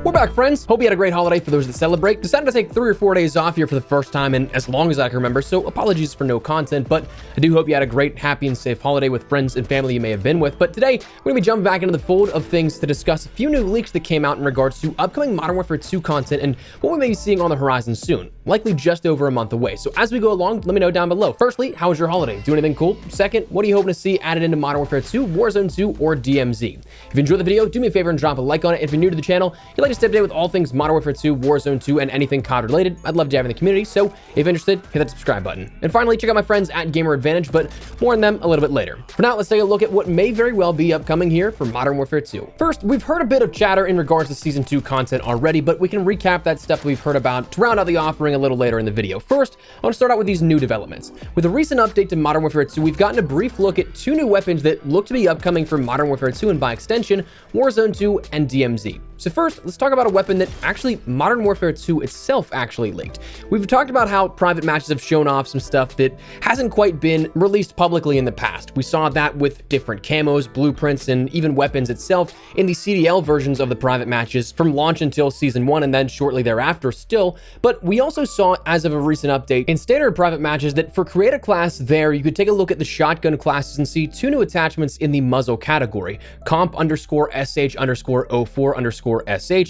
We're back, friends. Hope you had a great holiday for those that celebrate. Decided to take 3 or 4 days off here for the first time in as long as I can remember, so apologies for no content, but I do hope you had a great, happy, and safe holiday with friends and family you may have been with. But today, we're going to be jumping back into the fold of things to discuss a few new leaks that came out in regards to upcoming Modern Warfare 2 content and what we may be seeing on the horizon soon, likely just over a month away. So as we go along, let me know down below. Firstly, how was your holiday? Do anything cool? Second, what are you hoping to see added into Modern Warfare 2, Warzone 2, or DMZ? If you enjoyed the video, do me a favor and drop a like on it. If you're new to the channel, you'd like to stay up to date with all things Modern Warfare 2, Warzone 2, and anything COD related, I'd love to have you in the community, so if interested, hit that subscribe button. And finally, check out my friends at GamerAdvantage, but more on them a little bit later. For now, let's take a look at what may very well be upcoming here for Modern Warfare 2. First, we've heard a bit of chatter in regards to Season 2 content already, but we can recap that stuff we've heard about to round out the offering a little later in the video. First, I want to start out with these new developments. With a recent update to Modern Warfare 2, we've gotten a brief look at 2 new weapons that look to be upcoming for Modern Warfare 2 and by extension, Warzone 2 and DMZ. So first, let's talk about a weapon that actually Modern Warfare 2 itself actually leaked. We've talked about how private matches have shown off some stuff that hasn't quite been released publicly in the past. We saw that with different camos, blueprints, and even weapons itself in the CDL versions of the private matches from launch until Season 1 and then shortly thereafter still. But we also saw, as of a recent update, in standard private matches that for create a class there, you could take a look at the shotgun classes and see 2 new attachments in the muzzle category, comp_sh_04_SH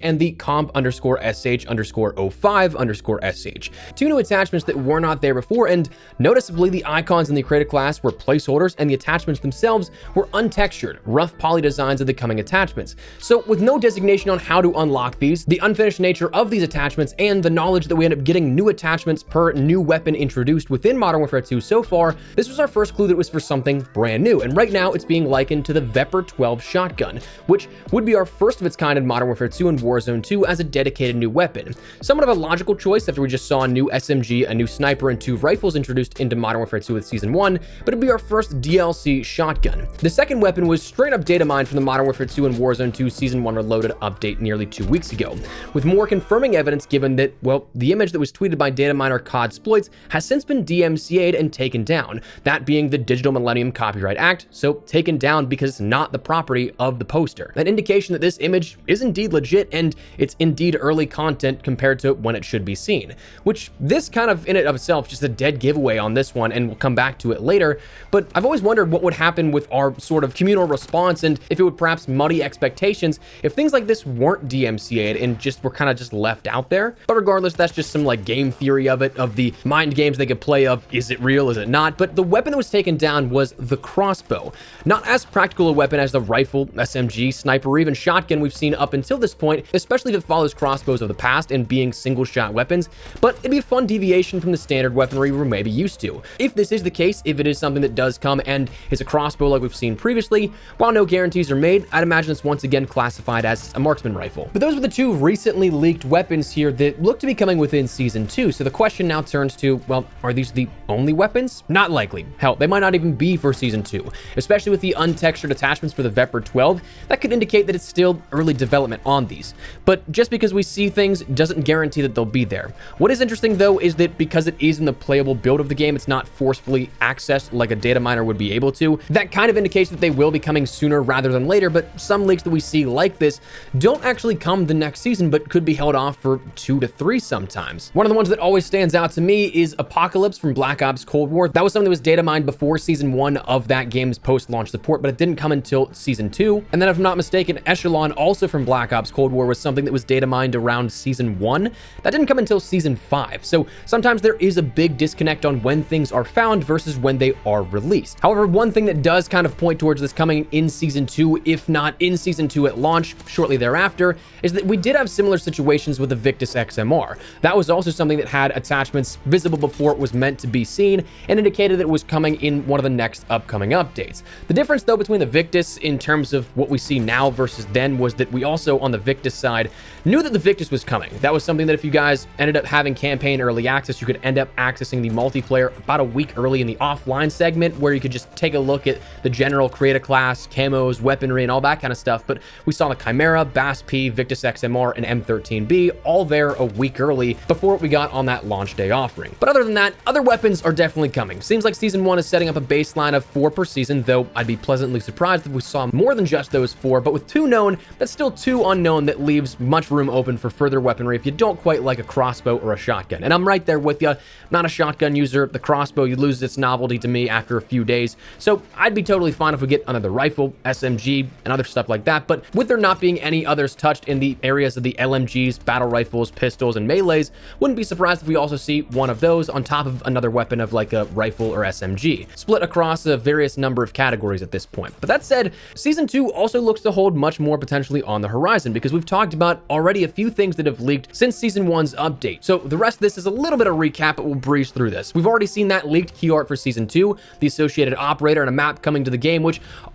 and the comp_sh_05_SH. 2 new attachments that were not there before, and noticeably the icons in the created class were placeholders and the attachments themselves were untextured, rough poly designs of the coming attachments. So with no designation on how to unlock these, the unfinished nature of these attachments, and the knowledge that we end up getting new attachments per new weapon introduced within Modern Warfare 2 so far, this was our first clue that was for something brand new, and right now it's being likened to the Vepr 12 shotgun, which would be our first of its kind in Modern Warfare 2 and Warzone 2 as a dedicated new weapon. Somewhat of a logical choice after we just saw a new SMG, a new sniper, and 2 rifles introduced into Modern Warfare 2 with Season 1, but it'd be our first DLC shotgun. The second weapon was straight up data mined from the Modern Warfare 2 and Warzone 2 Season 1 Reloaded update nearly 2 weeks ago, with more confirming evidence given that, well, the image that was tweeted by data miner CODsploits has since been DMCA'd and taken down, that being the Digital Millennium Copyright Act, so taken down because it's not the property of the poster. An indication that this image is indeed legit and it's indeed early content compared to when it should be seen, which this kind of in and of itself just a dead giveaway on this one, and we'll come back to it later. But I've always wondered what would happen with our sort of communal response and if it would perhaps muddy expectations if things like this weren't DMCA'd and just were kind of just left out there. But regardless, that's just some like game theory of it, of the mind games they could play of is it real, is it not? But the weapon that was taken down was the crossbow. Not as practical a weapon as the rifle, SMG, sniper, or even shotgun we've seen up until this point, especially if it follows crossbows of the past and being single shot weapons, but it'd be a fun deviation from the standard weaponry we're maybe used to. If this is the case, if it is something that does come and is a crossbow like we've seen previously, while no guarantees are made, I'd imagine it's once again classified as a marksman rifle. But those were the 2 recently leaked weapons here that look to be coming within Season 2, so the question now turns to, well, are these the only weapons? Not likely. Hell, they might not even be for Season 2, especially with the untextured attachments for the Vepr 12. That could indicate that it's still early development on these. But just because we see things doesn't guarantee that they'll be there. What is interesting though is that because it is in the playable build of the game, it's not forcefully accessed like a data miner would be able to. That kind of indicates that they will be coming sooner rather than later, but some leaks that we see like this don't actually come the next season, but could be held off for 2 to 3 sometimes. One of the ones that always stands out to me is Apocalypse from Black Ops Cold War. That was something that was data mined before Season 1 of that game's post-launch support, but it didn't come until Season 2. And then if I'm not mistaken, Echelon, also from Black Ops Cold War, was something that was data mined around Season 1. That didn't come until Season 5. So sometimes there is a big disconnect on when things are found versus when they are released. However, one thing that does kind of point towards this coming in Season 2, if not in Season 2 at launch shortly thereafter, is that we did have similar situations with the Victus XMR. That was also something that had attachments visible before it was meant to be seen and indicated that it was coming in one of the next upcoming updates. The difference though between the Victus in terms of what we see now versus then was that we also on the Victus side knew that the Victus was coming. That was something that if you guys ended up having campaign early access, you could end up accessing the multiplayer about a week early in the offline segment where you could just take a look at the general create a class, camos, weaponry, and all that kind of stuff. But we saw the Chimera, BAS-P, Victus XMR, and M13B all there a week early before what we got on that launch day offering. But other than that, other weapons are definitely coming. Seems like Season 1 is setting up a baseline of 4 per season, though I'd be pleasantly surprised if we saw more than just those 4, but with 2 known, that's still 2 2 unknown that leaves much room open for further weaponry if you don't quite like a crossbow or a shotgun. And I'm right there with you. I'm not a shotgun user. The crossbow, you lose its novelty to me after a few days. So I'd be totally fine if we get another rifle, SMG, and other stuff like that. But with there not being any others touched in the areas of the LMGs, battle rifles, pistols, and melees, wouldn't be surprised if we also see one of those on top of another weapon of like a rifle or SMG, split across a various number of categories at this point. But that said, Season 2 also looks to hold much more potentially on the horizon, because we've talked about already a few things that have leaked since Season 1's update. So the rest of this is a little bit of recap, but we'll breeze through this. We've already seen that leaked key art for Season 2, the associated operator, and a map coming to the game,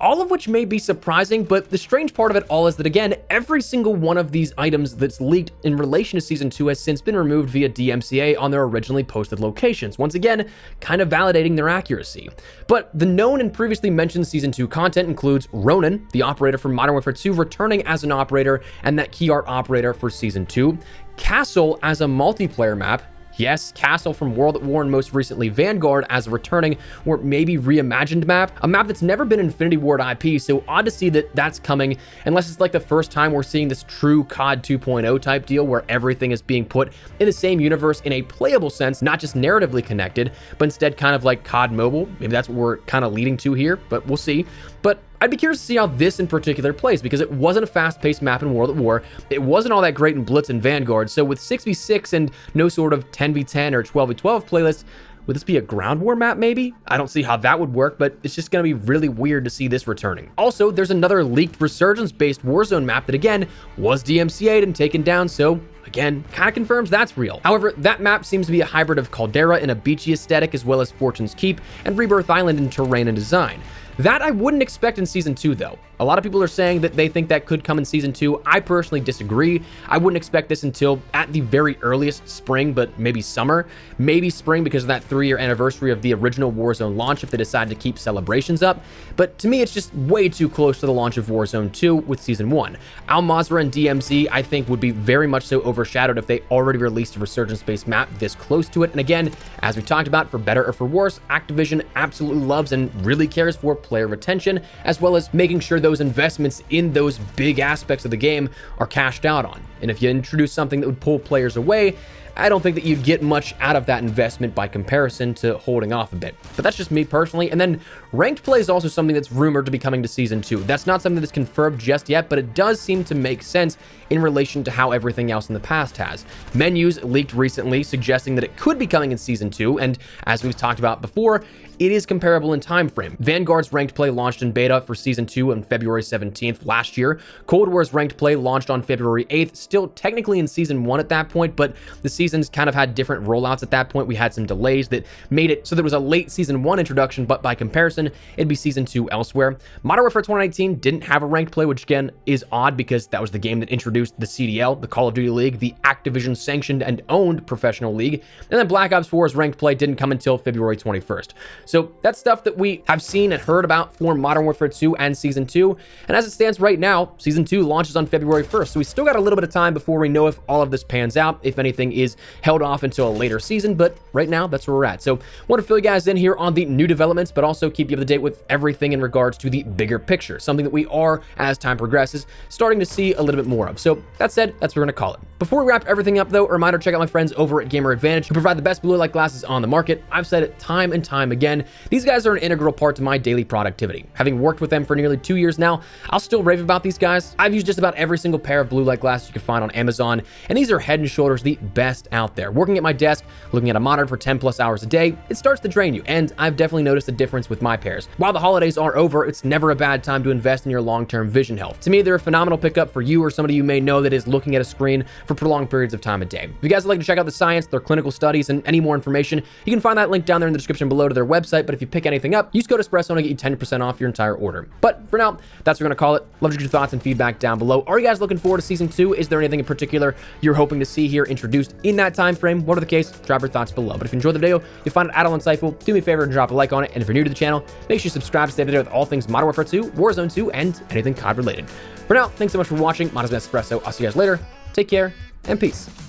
all of which may be surprising, but the strange part of it all is that, again, every single one of these items that's leaked in relation to Season 2 has since been removed via DMCA on their originally posted locations. Once again, kind of validating their accuracy. But the known and previously mentioned Season 2 content includes Ronin, the operator from Modern Warfare 2, returning as an operator, and that key art operator for Season 2. Castle as a multiplayer map. Yes, Castle from World at War and most recently Vanguard as a returning or maybe reimagined map. A map that's never been Infinity Ward IP, so odd to see that that's coming, unless it's like the first time we're seeing this true COD 2.0 type deal where everything is being put in the same universe in a playable sense, not just narratively connected, but instead kind of like COD Mobile. Maybe that's what we're kind of leading to here, but we'll see. But I'd be curious to see how this in particular plays, because it wasn't a fast-paced map in World at War. It wasn't all that great in Blitz and Vanguard. So with 6v6 and no sort of 10v10 or 12v12 playlist, would this be a ground war map maybe? I don't see how that would work, but it's just going to be really weird to see this returning. Also, there's another leaked Resurgence-based Warzone map that, again, was DMCA'd and taken down, so again, kind of confirms that's real. However, that map seems to be a hybrid of Caldera in a beachy aesthetic, as well as Fortune's Keep and Rebirth Island in terrain and design. That I wouldn't expect in Season 2, though. A lot of people are saying that they think that could come in Season 2. I personally disagree. I wouldn't expect this until at the very earliest spring, but maybe summer. Maybe spring because of that 3-year anniversary of the original Warzone launch if they decide to keep celebrations up. But to me, it's just way too close to the launch of Warzone 2 with Season 1. Al Mazrah and DMZ, I think, would be very much so overshadowed if they already released a Resurgence-based map this close to it. And again, as we talked about, for better or for worse, Activision absolutely loves and really cares for player retention, as well as making sure those investments in those big aspects of the game are cashed out on. And if you introduce something that would pull players away, I don't think that you'd get much out of that investment by comparison to holding off a bit. But that's just me personally. And then ranked play is also something that's rumored to be coming to Season 2. That's not something that's confirmed just yet, but it does seem to make sense in relation to how everything else in the past has. Menus leaked recently suggesting that it could be coming in Season 2, and as we've talked about before, it is comparable in time frame. Vanguard's ranked play launched in beta for Season 2 on February 17th last year. Cold War's ranked play launched on February 8th, still technically in Season 1 at that point, but the seasons kind of had different rollouts at that point. We had some delays that made it so there was a late Season 1 introduction, but by comparison, it'd be Season 2 elsewhere. Modern Warfare 2019 didn't have a ranked play, which again is odd because that was the game that introduced the CDL, the Call of Duty League, the Activision sanctioned and owned professional league. And then Black Ops 4's ranked play didn't come until February 21st. So that's stuff that we have seen and heard about for Modern Warfare 2 and Season 2. And as it stands right now, Season 2 launches on February 1st. So we still got a little bit of time before we know if all of this pans out, if anything is held off until a later season. But right now, that's where we're at. So I want to fill you guys in here on the new developments, but also keep you up to date with everything in regards to the bigger picture, something that we are, as time progresses, starting to see a little bit more of. So that said, that's what we're going to call it. Before we wrap everything up, though, a reminder, check out my friends over at GamerAdvantage, who provide the best blue light glasses on the market. I've said it time and time again. These guys are an integral part to my daily productivity. Having worked with them for nearly 2 years now, I'll still rave about these guys. I've used just about every single pair of blue light glasses you can find on Amazon, and these are head and shoulders the best out there. Working at my desk, looking at a monitor for 10 plus hours a day, it starts to drain you, and I've definitely noticed a difference with my pairs. While the holidays are over, it's never a bad time to invest in your long-term vision health. To me, they're a phenomenal pickup for you or somebody you may know that is looking at a screen for prolonged periods of time a day. If you guys would like to check out the science, their clinical studies, and any more information, you can find that link down there in the description below to their website. But if you pick anything up, use code Espresso to get you 10% off your entire order. But for now, that's what we're going to call it. Love to get your thoughts and feedback down below. Are you guys looking forward to Season 2? Is there anything in particular you're hoping to see here introduced in that time frame? Whatever the case, drop your thoughts below. But if you enjoyed the video, you find it at all insightful, do me a favor and drop a like on it. And if you're new to the channel, make sure you subscribe to stay up to date with all things Modern Warfare 2, Warzone 2, and anything COD related. For now, thanks so much for watching. Mine has been Espresso. I'll see you guys later. Take care and peace.